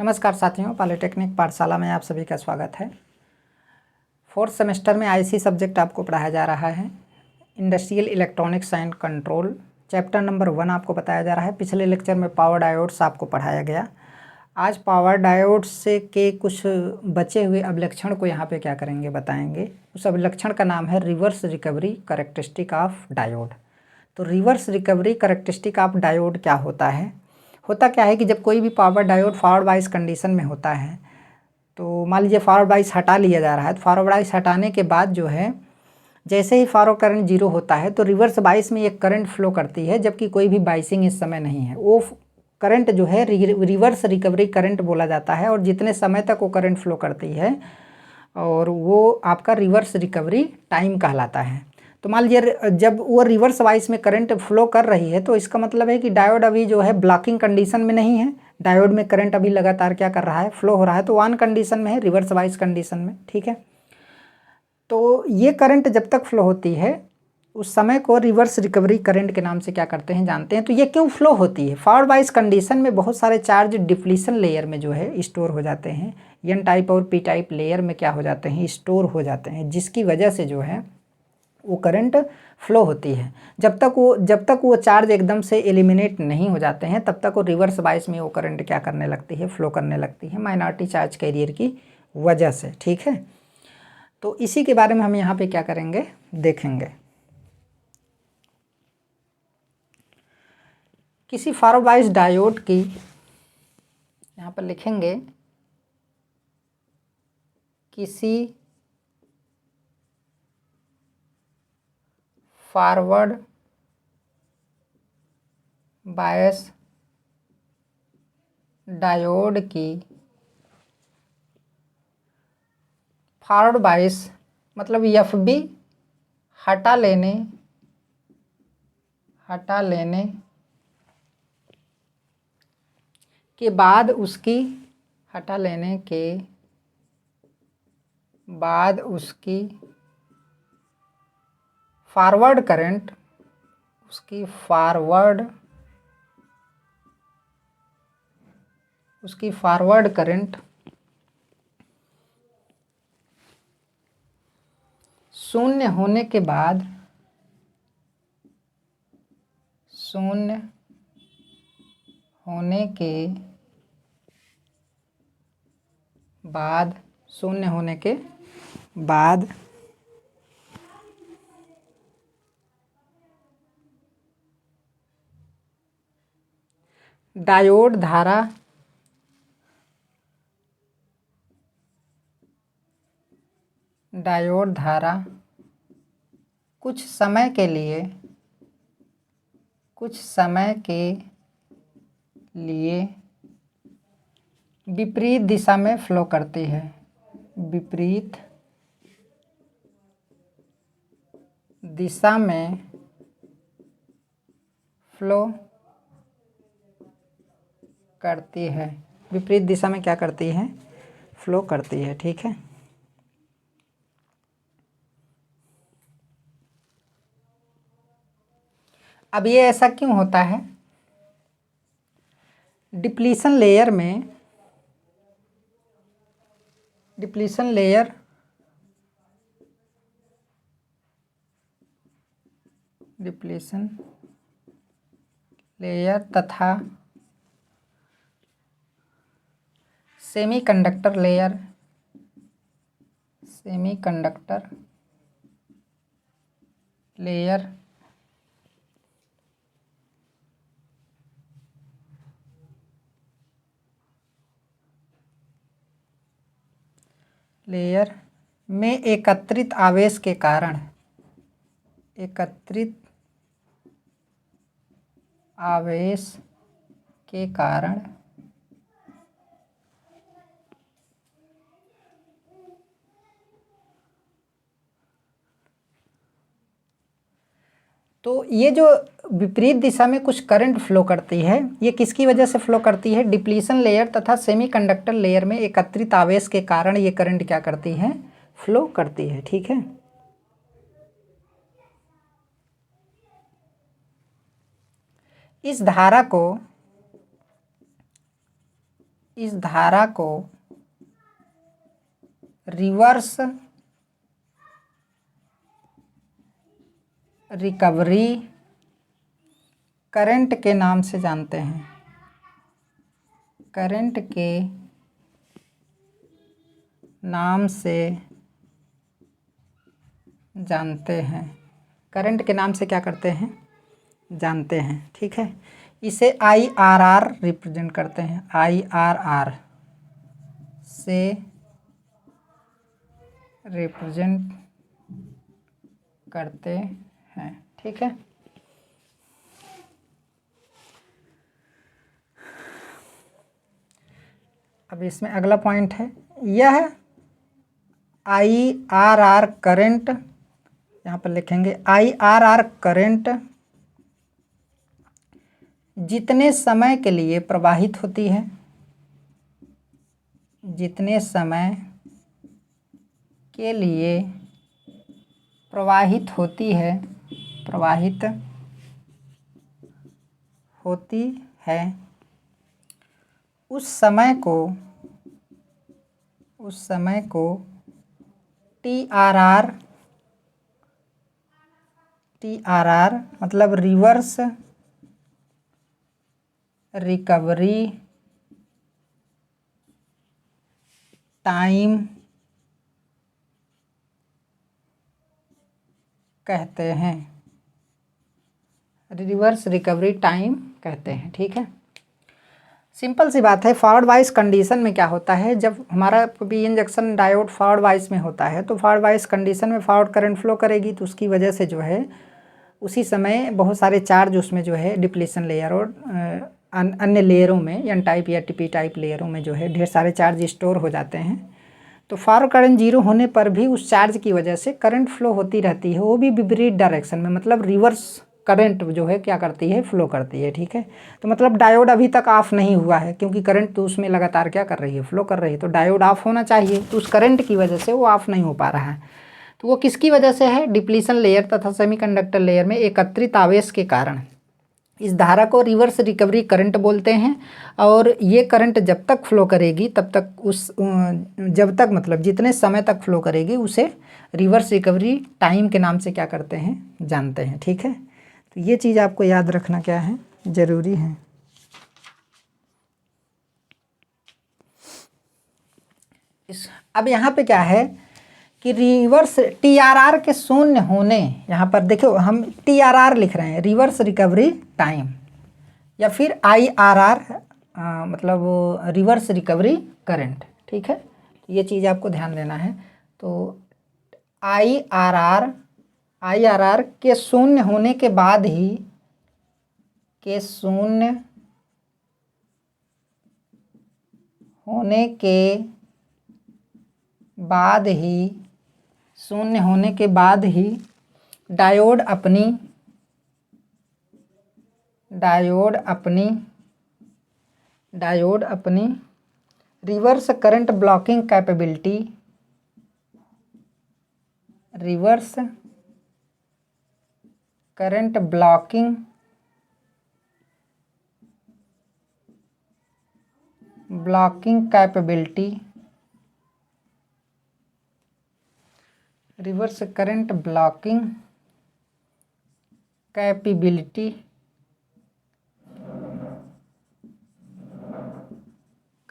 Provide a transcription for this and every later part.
नमस्कार साथियों, पॉलिटेक्निक पाठशाला में आप सभी का स्वागत है। फोर्थ सेमेस्टर में आईसी सब्जेक्ट आपको पढ़ाया जा रहा है। Industrial electronics and control chapter number 1 आपको बताया जा रहा है। पिछले लेक्चर में पावर डायोड्स आपको पढ़ाया गया। आज पावर डायोड्स से के कुछ बचे हुए अभिलक्षण को यहाँ पे क्या करेंगे, बताएंगे। उस अभिलक्षण का नाम है reverse recovery characteristic of diode. तो reverse recovery characteristic of diode क्या होता है? होता क्या है कि जब कोई भी power diode forward bias condition में होता है, तो मान लीजिए फॉरवर्ड बायस हटा लिया जा रहा है, तो फॉरवर्ड बायस हटाने के बाद जो है, जैसे ही फॉरवर्ड करंट 0 होता है तो रिवर्स बायस में एक करंट फ्लो करती है, जबकि कोई भी बाइसिंग इस समय नहीं है। वो करंट जो है रिवर्स रिकवरी करंट बोला जाता है, और जितने समय तक वो करंट फ्लो करती है और वो आपका रिवर्स रिकवरी टाइम कहलाता है। तो मान लीजिए जब वो रिवर्स वाइस में करंट फ्लो कर रही है, तो इसका मतलब है कि डायोड अभी जो है ब्लॉकिंग कंडीशन में नहीं है। डायोड में करंट अभी लगातार क्या कर रहा है, फ्लो हो रहा है, तो ऑन कंडीशन में है, रिवर्स वाइस कंडीशन में। ठीक है, तो ये करंट जब तक फ्लो होती है उस समय को रिवर्स रिकवरी करंट के नाम से क्या करते हैं, जानते हैं। तो ये क्यों फ्लो होती है? फॉरवर्ड बायस कंडीशन में बहुत सारे चार्ज डिप्लीशन लेयर में जो है स्टोर हो जाते हैं। एन टाइप और पी टाइप लेयर में क्या हो जाते हैं, स्टोर हो जाते हैं, जिसकी वजह से जो है वो करंट फ्लो होती है। जब तक वो चार्ज एकदम से एलिमिनेट नहीं हो जाते हैं, तब तक वो रिवर्स बायस में वो करंट क्या करने लगती है, फ्लो करने लगती है, माइनॉरिटी चार्ज कैरियर की वजह से। ठीक है, तो इसी के बारे में हम यहाँ पे क्या करेंगे, देखेंगे। किसी फॉरवर्ड बायस डायोड की, यहाँ पर लिखेंगे, किसी फॉरवर्ड बायस डायोड की फॉरवर्ड बायस मतलब एफबी हटा लेने के बाद उसकी फॉरवर्ड करंट, उसकी फॉरवर्ड करंट शून्य होने के बाद डायोड धारा कुछ समय के लिए विपरीत दिशा में फ्लो करती है। विपरीत दिशा में फ्लो करती है। विपरीत दिशा में क्या करती है, फ्लो करती है। ठीक है, अब ये ऐसा क्यों होता है? डिप्लीशन लेयर तथा सेमीकंडक्टर लेयर में एकत्रित आवेश के कारण तो ये जो विपरीत दिशा में कुछ करंट फ्लो करती है, ये किसकी वजह से फ्लो करती है? डिप्लीशन लेयर तथा सेमीकंडक्टर लेयर में एकत्रित आवेश के कारण ये करंट क्या करती है, फ्लो करती है। ठीक है, इस धारा इस धारा को रिवर्स रिकवरी करंट के नाम से जानते हैं। करंट के नाम से जानते हैं। करंट के नाम से क्या करते हैं? जानते हैं। ठीक है, इसे IRR रिप्रेजेंट करते हैं। IRR से रिप्रेजेंट करते हैं। ठीक है, अब इसमें अगला पॉइंट है, यह IRR करंट, यहाँ पर लिखेंगे IRR करंट जितने समय के लिए प्रवाहित होती है, जितने समय के लिए प्रवाहित होती है, प्रवाहित होती है, उस समय को TRR मतलब रिवर्स रिकवरी टाइम कहते हैं। रिवर्स रिकवरी टाइम कहते हैं। ठीक है, सिंपल सी बात है। फॉरवर्ड वाइस कंडीशन में क्या होता है, जब हमारा P injection diode forward bias में होता है तो फॉरवर्ड वाइस कंडीशन में फॉरवर्ड करंट फ्लो करेगी, तो उसकी वजह से जो है उसी समय बहुत सारे चार्ज उसमें जो है डिप्लीशन लेयर और अन्य लेयरों में एन टाइप या टीपी टाइप लेयरों में जो है ढेर सारे चार्ज स्टोर हो जाते हैं। तो फॉरवर्ड करंट जीरो होने पर भी उस चार्ज की वजह से करंट फ्लो होती रहती है, वो भी विपरीत डायरेक्शन में, मतलब रिवर्स करंट जो है क्या करती है, फ्लो करती है। ठीक है, तो मतलब डायोड अभी तक ऑफ नहीं हुआ है, क्योंकि करंट तो उसमें लगातार क्या कर रही है, फ्लो कर रही है। तो डायोड ऑफ होना चाहिए, तो उस करंट की वजह से वो ऑफ नहीं हो पा रहा है। तो वो किसकी वजह से है? डिप्लीशन लेयर तथा सेमीकंडक्टर लेयर में एकत्रित आवेश के कारण। इस धारा को रिवर्स रिकवरी करंट बोलते हैं। और ये करंट जब तक फ्लो करेगी तब तक जब तक मतलब जितने समय तक फ्लो करेगी उसे रिवर्स रिकवरी टाइम के नाम से क्या करते हैं, जानते हैं। ठीक है, तो ये चीज़ आपको याद रखना क्या है, ज़रूरी है। अब यहाँ पे क्या है कि रिवर्स TRR के शून्य होने, यहाँ पर देखो हम TRR लिख रहे हैं, रिवर्स रिकवरी टाइम, या फिर IRR मतलब रिवर्स रिकवरी करंट। ठीक है, ये चीज़ आपको ध्यान देना है। तो IRR के शून्य होने के बाद ही, के शून्य होने के बाद ही, शून्य होने के बाद ही डायोड अपनी reverse current blocking capability, reverse current blocking capability, reverse current blocking capability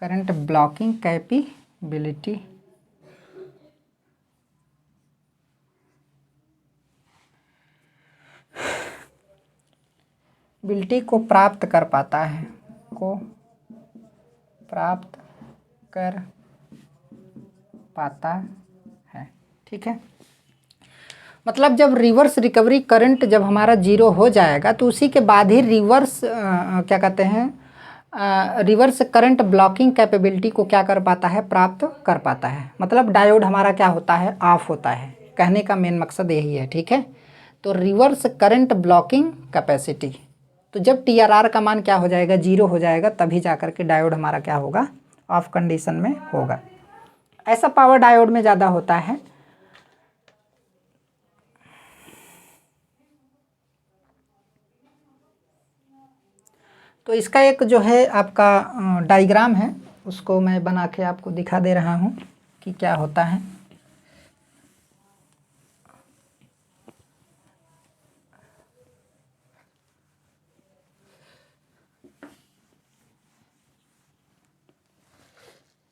current blocking capability को प्राप्त कर पाता है, को प्राप्त कर पाता है। ठीक है, मतलब जब रिवर्स रिकवरी करंट जब हमारा जीरो हो जाएगा तो उसी के बाद ही रिवर्स क्या कहते हैं, रिवर्स करंट ब्लॉकिंग कैपेबिलिटी को क्या कर पाता है, प्राप्त कर पाता है। मतलब डायोड हमारा क्या होता है, ऑफ होता है। कहने का मेन मकसद यही है। ठीक है, तो रिवर्स करंट ब्लॉकिंग कैपेसिटी, तो जब TRR का मान क्या हो जाएगा, जीरो हो जाएगा, तभी जाकर के डायोड हमारा क्या होगा, ऑफ कंडीशन में होगा। ऐसा पावर डायोड में ज़्यादा होता है। तो इसका एक जो है आपका डायग्राम है, उसको मैं बना के आपको दिखा दे रहा हूँ कि क्या होता है।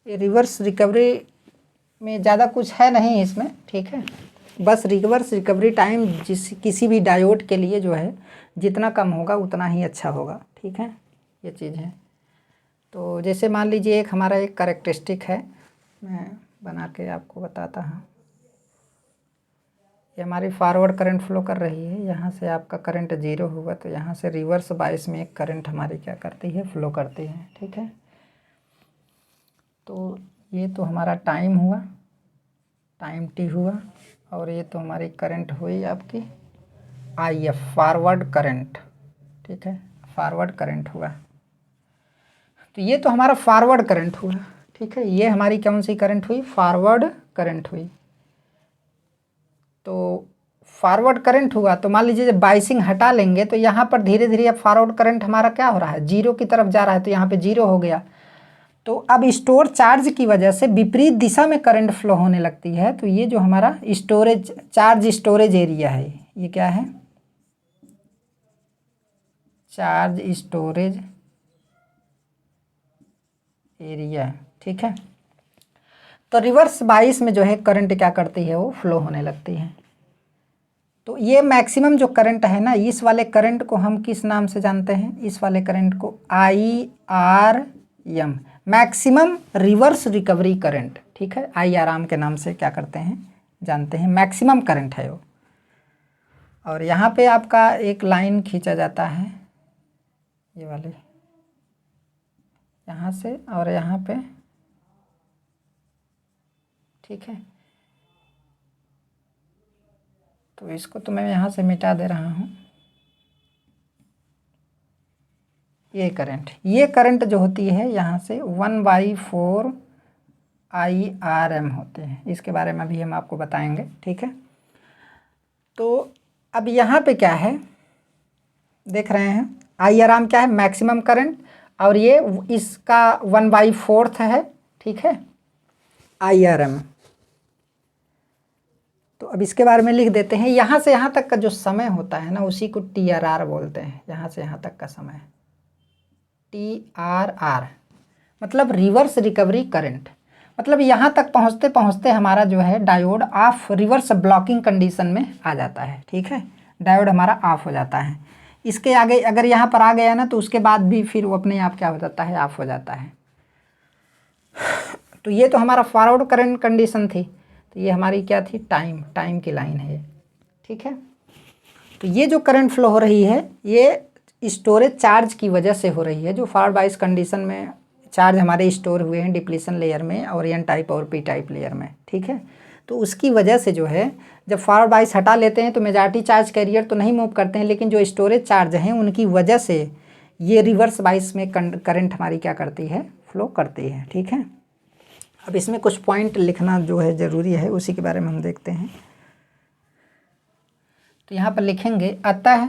ये रिवर्स रिकवरी में ज़्यादा कुछ है नहीं इसमें, ठीक है। बस रिवर्स रिकवरी टाइम किसी भी डायोड के लिए जो है जितना कम होगा उतना ही अच्छा होगा, ठीक है, ये चीज़ है। तो जैसे मान लीजिए एक हमारा एक कैरेक्टरिस्टिक है, मैं बना के आपको बताता हूँ। ये हमारी फॉरवर्ड करंट फ्लो कर रही है, यहाँ से आपका करंट 0 हुआ तो यहाँ से रिवर्स बायस में एक करंट हमारी क्या करती है, फ्लो करती है, ठीक है। तो ये तो हमारा टाइम हुआ, टाइम टी हुआ, और ये तो हमारी करंट हुई आपकी IF फॉरवर्ड करंट, ठीक है, फॉरवर्ड करंट हुआ। तो ये तो हमारा फॉरवर्ड करंट हुआ, ठीक है। ये हमारी कौन सी करंट हुई, फॉरवर्ड करंट हुई। तो फॉरवर्ड करंट हुआ तो मान लीजिए जब बाइसिंग हटा लेंगे तो यहाँ पर धीरे धीरे अब फॉरवर्ड करंट हमारा क्या हो रहा है, 0 की तरफ जा रहा है, तो यहाँ पे 0 हो गया। तो अब स्टोर चार्ज की वजह से विपरीत दिशा में करंट फ्लो होने लगती है। तो ये जो हमारा स्टोरेज चार्ज स्टोरेज एरिया है, ये क्या है, चार्ज स्टोरेज एरिया, ठीक है। तो रिवर्स बाइस में जो है करंट क्या करती है, वो फ्लो होने लगती है। तो ये मैक्सिमम जो करंट है ना, इस वाले करंट को हम किस नाम से जानते हैं, इस वाले करंट को IRM, maximum reverse recovery current, ठीक है, IRM के नाम से क्या करते हैं, जानते हैं, मैक्सिमम करंट है वो। और यहाँ पे आपका एक लाइन खींचा जाता है, ये वाली, यहाँ से और यहाँ पे, ठीक है। तो इसको तो मैं यहाँ से मिटा दे रहा हूँ। ये करंट जो होती है यहाँ से 1/4 IRM होते हैं, इसके बारे में भी हम आपको बताएंगे, ठीक है। तो अब यहाँ पे क्या है, देख रहे हैं IRM क्या है, मैक्सिमम करंट, और ये इसका 1/4 है, ठीक है, IRM। तो अब इसके बारे में लिख देते हैं। यहाँ से यहाँ तक का जो समय होता है ना, उसी को TRR बोलते हैं, यहाँ से यहाँ तक का समय, TRR मतलब रिवर्स रिकवरी करंट। मतलब यहाँ तक पहुँचते पहुँचते हमारा जो है diode off reverse blocking condition में आ जाता है, ठीक है, डायोड हमारा ऑफ हो जाता है। इसके आगे अगर यहाँ पर आ गया ना तो उसके बाद भी फिर वो अपने आप क्या हो जाता है, ऑफ हो जाता है। तो ये तो हमारा फॉरवर्ड करंट कंडीशन थी। तो ये हमारी क्या थी, टाइम की लाइन है, ठीक है। तो ये जो करंट फ्लो हो रही है ये स्टोरेज चार्ज की वजह से हो रही है। जो फॉरवर्ड बायस कंडीशन में चार्ज हमारे स्टोर हुए हैं डिप्लीशन लेयर में और एन टाइप और पी टाइप लेयर में, ठीक है। तो उसकी वजह से जो है जब फॉरवर्ड बायस हटा लेते हैं तो मेजॉरिटी चार्ज कैरियर तो नहीं मूव करते हैं, लेकिन जो स्टोरेज चार्ज हैं उनकी वजह से ये रिवर्स बायस में करंट हमारी क्या करती है, फ्लो करती है, ठीक है। अब इसमें कुछ पॉइंट लिखना जो है ज़रूरी है, उसी के बारे में हम देखते हैं। तो यहाँ पर लिखेंगे अतः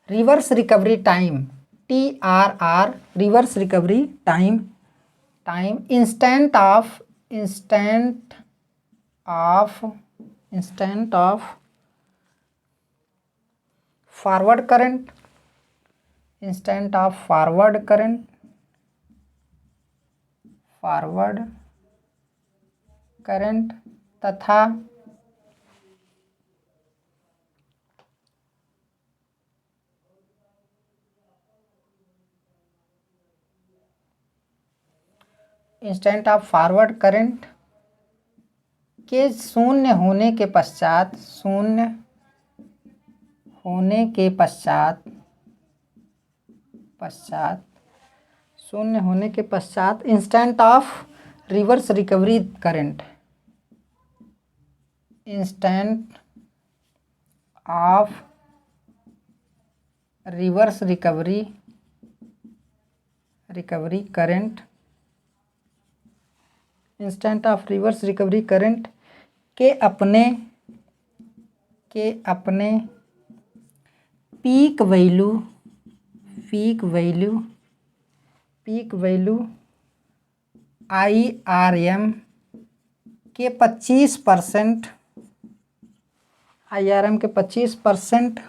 reverse recovery time TRR, reverse recovery time instant of forward current, instant of forward current तथा इंस्टेंट ऑफ फॉरवर्ड करंट के शून्य होने के पश्चात instant of reverse recovery current, instant of reverse recovery current, instant of reverse recovery current के अपने peak value peak value IRM के 25%, IRM के 25%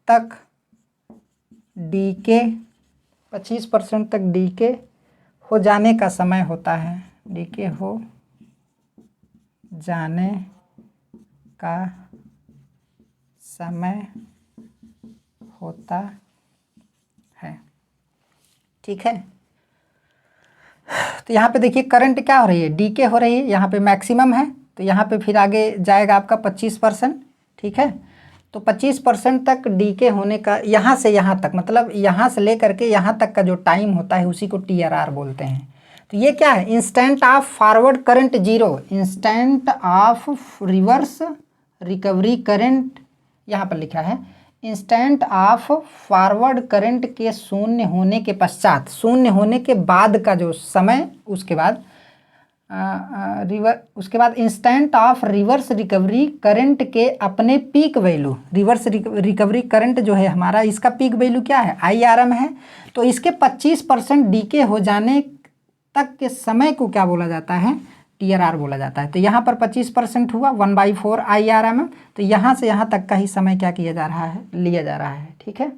तक डीके, 25% तक डीके हो जाने का समय होता है, डीके हो जाने का समय होता है। ठीक है, तो यहाँ पे देखिए करंट क्या हो रही है, डीके हो रही है, यहाँ पे मैक्सिमम है, तो यहाँ पे फिर आगे जाएगा आपका 25%। ठीक है, तो 25% तक डीके होने का, यहाँ से यहाँ तक, मतलब यहाँ से लेकर के यहाँ तक का जो टाइम होता है उसी को TRR बोलते हैं। तो ये क्या है, instant of forward current zero, instant of reverse recovery current, यहाँ पर लिखा है इंस्टेंट ऑफ फॉरवर्ड करंट के शून्य होने के पश्चात, शून्य होने के बाद का जो समय, उसके बाद उसके बाद instant of reverse recovery current के अपने peak value, reverse recovery current जो है हमारा, इसका पीक वैल्यू क्या है, IRM है, तो इसके 25% डीके हो जाने तक के समय को क्या बोला जाता है, TRR बोला जाता है। तो यहाँ पर 25% हुआ 1/4 IRM, तो यहाँ से यहाँ तक का ही समय क्या किया जा रहा है, लिया जा रहा है। ठीक है,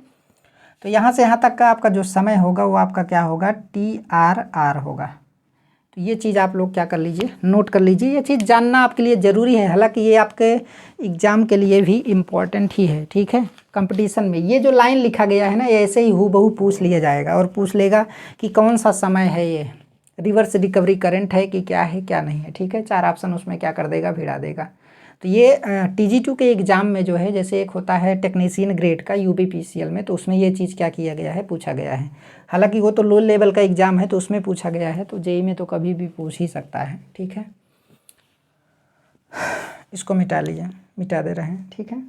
तो यहाँ से यहाँ तक का आपका जो समय होगा वो आपका क्या होगा, TRR होगा। तो ये चीज़ आप लोग क्या कर लीजिए, नोट कर लीजिए, ये चीज़ जानना आपके लिए ज़रूरी है, हालांकि ये आपके एग्ज़ाम के लिए भी इम्पॉर्टेंट ही है। ठीक है, कंपटीशन में ये जो लाइन लिखा गया है ना, ये ऐसे ही हूबहू पूछ लिया जाएगा, और पूछ लेगा कि कौन सा समय है, ये रिवर्स रिकवरी करंट है कि क्या है क्या नहीं है। ठीक है, 4 ऑप्शन उसमें क्या कर देगा, भिड़ा देगा। तो ये TG2 के एग्ज़ाम में जो है, जैसे एक होता है टेक्नीशियन ग्रेड का UPPCL में, तो उसमें ये चीज़ क्या किया गया है, पूछा गया है। हालांकि वो तो लो लेवल का एग्ज़ाम है तो उसमें पूछा गया है, तो JEE में तो कभी भी पूछ ही सकता है। ठीक है, इसको मिटा लीजिए, मिटा दे रहे हैं। ठीक है,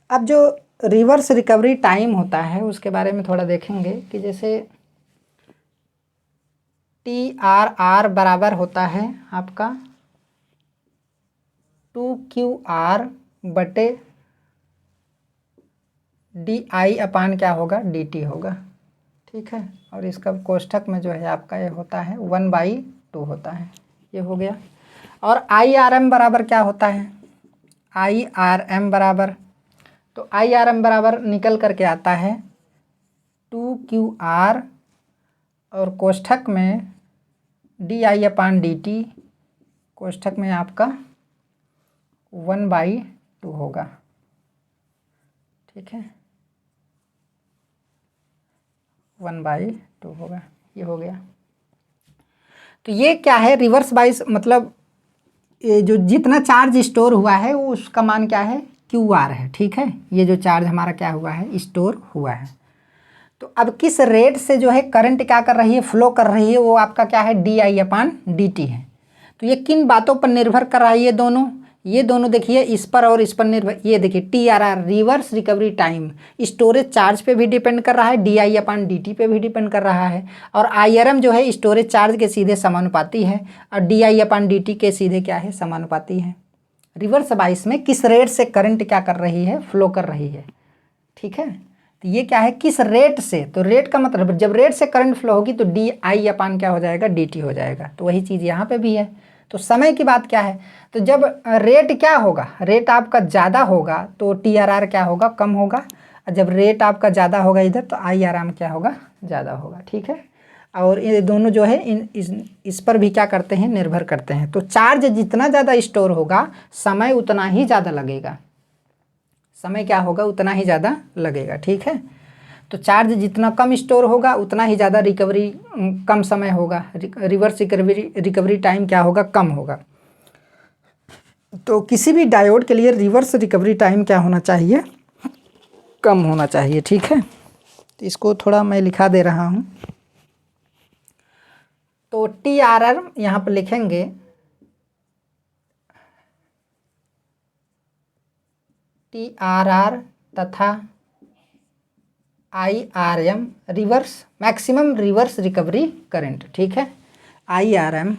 अब जो रिवर्स रिकवरी टाइम होता है उसके बारे में थोड़ा देखेंगे कि जैसे TRR बराबर होता है आपका 2QR बटे DI अपान क्या होगा, DT होगा। ठीक है, और इसका कोष्ठक में जो है आपका ये होता है 1/2 होता है, ये हो गया। और IRM बराबर क्या होता है, IRM बराबर, तो IRM बराबर निकल करके आता है 2QR और कोष्ठक में DI अपान DT, कोष्ठक में आपका 1/2 होगा। ठीक है, 1/2 होगा, ये हो गया। तो ये क्या है, रिवर्स बाइस, मतलब ये जो जितना चार्ज स्टोर हुआ है वो उसका मान क्या है, QR है। ठीक है, ये जो चार्ज हमारा क्या हुआ है, स्टोर हुआ है। तो अब किस रेट से जो है करंट क्या कर रही है, फ्लो कर रही है, वो आपका क्या है, DI अपान DT है। तो ये किन बातों पर निर्भर कर रहा है, ये दोनों देखिए इस पर और इस पर निर्भर, ये देखिए TRR reverse recovery time storage charge पे भी डिपेंड कर रहा है, DI अपान DT पे भी डिपेंड कर रहा है, और IRM जो है स्टोरेज चार्ज के सीधे समानुपाती है, और DI अपान DT के सीधे क्या है, समानुपाती है। रिवर्स बाइस में किस रेट से करंट क्या कर रही है, फ्लो कर रही है। ठीक है, तो ये क्या है, किस रेट से, तो रेट का मतलब जब रेट से करंट फ्लो होगी तो DI अपान क्या हो जाएगा, DT हो जाएगा। तो वही चीज़ यहाँ पे भी है। तो समय की बात क्या है, तो जब रेट क्या होगा, रेट आपका ज़्यादा होगा तो TRR क्या होगा, कम होगा, और जब रेट आपका ज़्यादा होगा इधर तो IRM क्या होगा, ज़्यादा होगा। ठीक है, और ये दोनों जो है इस पर भी क्या करते हैं, निर्भर करते हैं। तो चार्ज जितना ज़्यादा स्टोर होगा समय उतना ही ज़्यादा लगेगा, समय क्या होगा, उतना ही ज़्यादा लगेगा। ठीक है, तो चार्ज जितना कम स्टोर होगा उतना ही ज़्यादा रिकवरी कम समय होगा, रिवर्स रिकवरी टाइम क्या होगा, कम होगा। तो किसी भी डायोड के लिए रिवर्स रिकवरी टाइम क्या होना चाहिए, कम होना चाहिए। ठीक है, तो इसको थोड़ा मैं लिखा दे रहा हूँ। तो TRR यहाँ पर लिखेंगे TRR तथा IRM reverse maximum reverse recovery current, ठीक है। IRM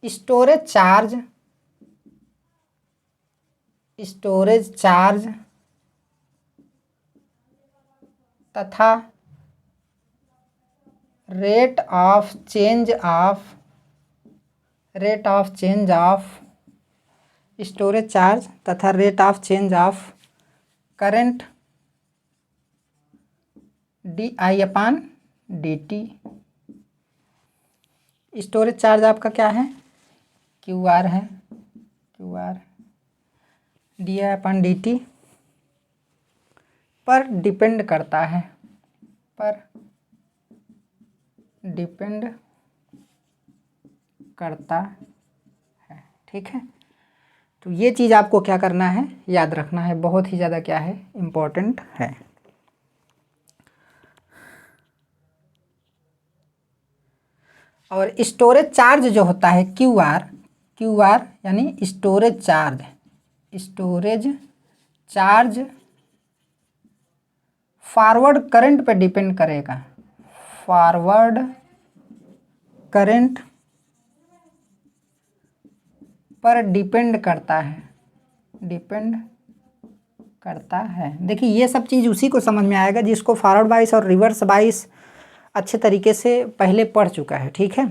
स्टोरेज चार्ज तथा rate of change of storage charge तथा rate of change of current DI/dt। Storage charge आपका क्या है, QR है, QR DI/dt पर डिपेंड करता है, ठीक है। तो ये चीज़ आपको क्या करना है, याद रखना है, बहुत ही ज़्यादा क्या है, इम्पोर्टेंट है। और स्टोरेज चार्ज जो होता है QR यानी स्टोरेज चार्ज फॉरवर्ड करंट पे डिपेंड करेगा, फॉरवर्ड करंट पर डिपेंड करता है, देखिए ये सब चीज़ उसी को समझ में आएगा जिसको फॉरवर्ड बाइस और रिवर्स बाइस अच्छे तरीके से पहले पढ़ चुका है, ठीक है।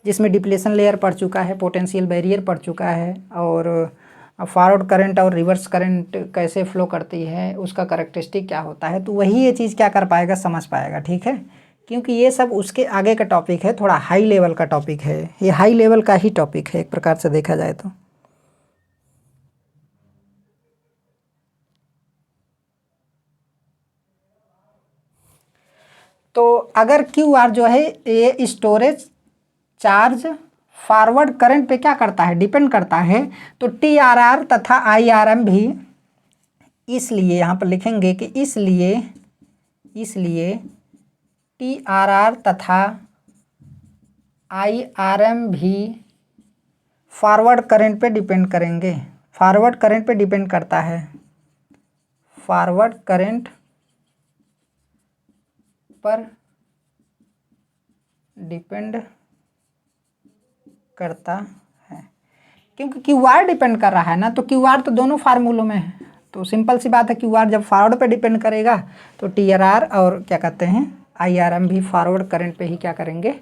जिसमें डिप्लेशन लेयर पढ़ चुका है, पोटेंशियल बैरियर पढ़ चुका है, और फॉरवर्ड करंट और रिवर्स करंट कैसे फ्लो करती है, उसका कैरेक्टरिस्टिक क्या होता है, तो वही ये चीज़ क्या कर पाएगा, समझ पाएगा, ठीक है। क्योंकि ये सब उसके आगे का टॉपिक है, थोड़ा हाई लेवल का टॉपिक है, ये हाई लेवल का ही टॉपिक है एक प्रकार से देखा जाए तो। अगर QR जो है ये स्टोरेज चार्ज फॉरवर्ड करंट पे क्या करता है, डिपेंड करता है, तो TRR तथा IRM भी, इसलिए यहाँ पर लिखेंगे कि इसलिए TRR तथा IRM भी फॉरवर्ड करंट पे डिपेंड करेंगे, फॉरवर्ड करंट पे डिपेंड करता है, फॉरवर्ड करंट पर डिपेंड करता है। क्योंकि QR डिपेंड कर रहा है ना, तो QR तो दोनों फार्मूलों में है, तो सिंपल सी बात है, QR जब फॉरवर्ड पे डिपेंड करेगा तो TRR और क्या कहते हैं IRM भी फॉरवर्ड करंट पे ही क्या करेंगे,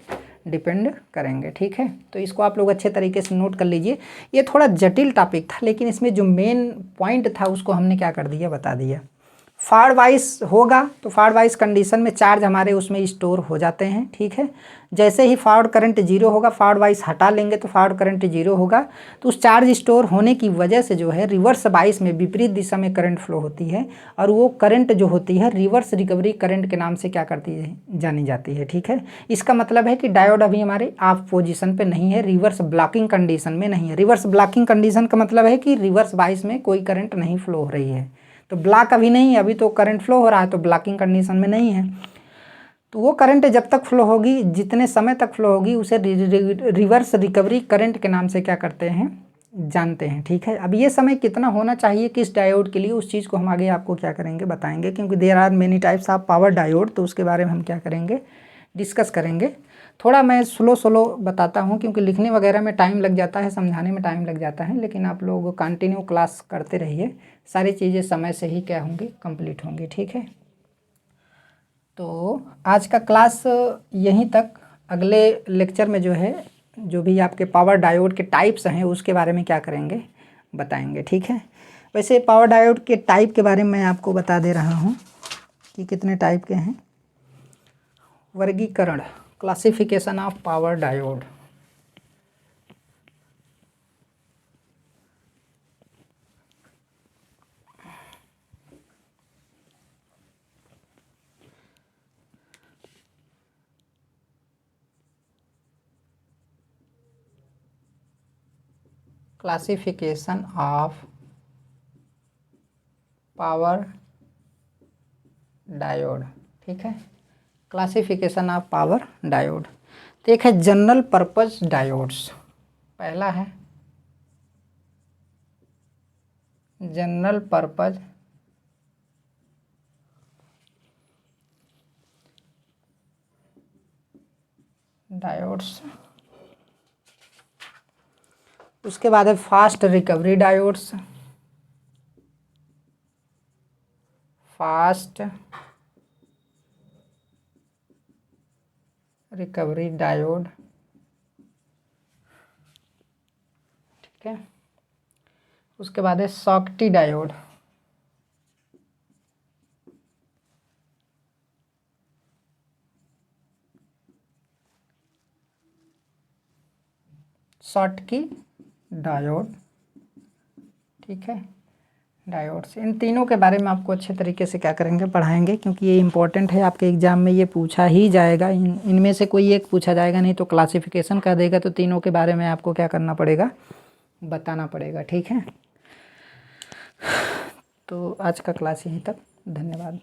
डिपेंड करेंगे, ठीक है। तो इसको आप लोग अच्छे तरीके से नोट कर लीजिए। ये थोड़ा जटिल टॉपिक था, लेकिन इसमें जो मेन पॉइंट था उसको हमने क्या कर दिया, बता दिया। फॉरवर्ड बाइस होगा तो फॉरवर्ड बाइस कंडीशन में चार्ज हमारे उसमें स्टोर हो जाते हैं, ठीक है। जैसे ही फॉरवर्ड करंट जीरो होगा, फॉरवर्ड बाइस हटा लेंगे तो फॉरवर्ड करंट जीरो होगा, तो उस चार्ज स्टोर होने की वजह से जो है रिवर्स बाइस में विपरीत दिशा में करंट फ्लो होती है, और वो करंट जो होती है रिवर्स रिकवरी करंट के नाम से क्या करती है, जानी जाती है, ठीक है। इसका मतलब है कि डायोड अभी हमारे ऑफ पोजिशन पे नहीं है, रिवर्स ब्लॉकिंग कंडीशन में नहीं है। रिवर्स ब्लॉकिंग कंडीशन का मतलब है कि रिवर्स बाइस में कोई करंट नहीं फ्लो हो रही है, तो ब्लॉक अभी नहीं है, अभी तो करंट फ्लो हो रहा है, तो ब्लॉकिंग कंडीशन में नहीं है। तो वो करंट जब तक फ्लो होगी, जितने समय तक फ्लो होगी, उसे रिवर्स रिकवरी करंट के नाम से क्या करते हैं, जानते हैं, ठीक है। अब ये समय कितना होना चाहिए किस डायोड के लिए, उस चीज़ को हम आगे आपको क्या करेंगे, बताएंगे, क्योंकि there are many types of power diode, तो उसके बारे में हम क्या करेंगे, डिस्कस करेंगे। थोड़ा मैं स्लो बताता हूँ, क्योंकि लिखने वगैरह में टाइम लग जाता है, समझाने में टाइम लग जाता है, लेकिन आप लोग कंटिन्यू क्लास करते रहिए, सारी चीज़ें समय से ही क्या होंगी, कंप्लीट होंगी, ठीक है। तो आज का क्लास यहीं तक। अगले लेक्चर में जो है, जो भी आपके पावर डायोड के टाइप्स हैं उसके बारे में क्या करेंगे, बताएंगे, ठीक है। वैसे पावर डायोड के टाइप के बारे में मैं आपको बता दे रहा हूँ कि कितने टाइप के हैं। वर्गीकरण, classification of power diode. Classification of power diode, ठीक है। क्लासिफिकेशन ऑफ पावर डायोड, तो एक है जनरल पर्पस डायोड्स, पहला है जनरल पर्पज डायोड्स। उसके बाद है fast recovery diodes, fast recovery diode, ठीक है। उसके बाद है शॉर्टी डायोड, शॉर्टकी डायोड, ठीक है। डायोड्स, इन तीनों के बारे में आपको अच्छे तरीके से क्या करेंगे, पढ़ाएंगे, क्योंकि ये इंपॉर्टेंट है, आपके एग्जाम में ये पूछा ही जाएगा। इनमें से कोई एक पूछा जाएगा, नहीं तो क्लासिफिकेशन कर देगा, तो तीनों के बारे में आपको क्या करना पड़ेगा, बताना पड़ेगा, ठीक है। तो आज का क्लास यहीं तक, धन्यवाद।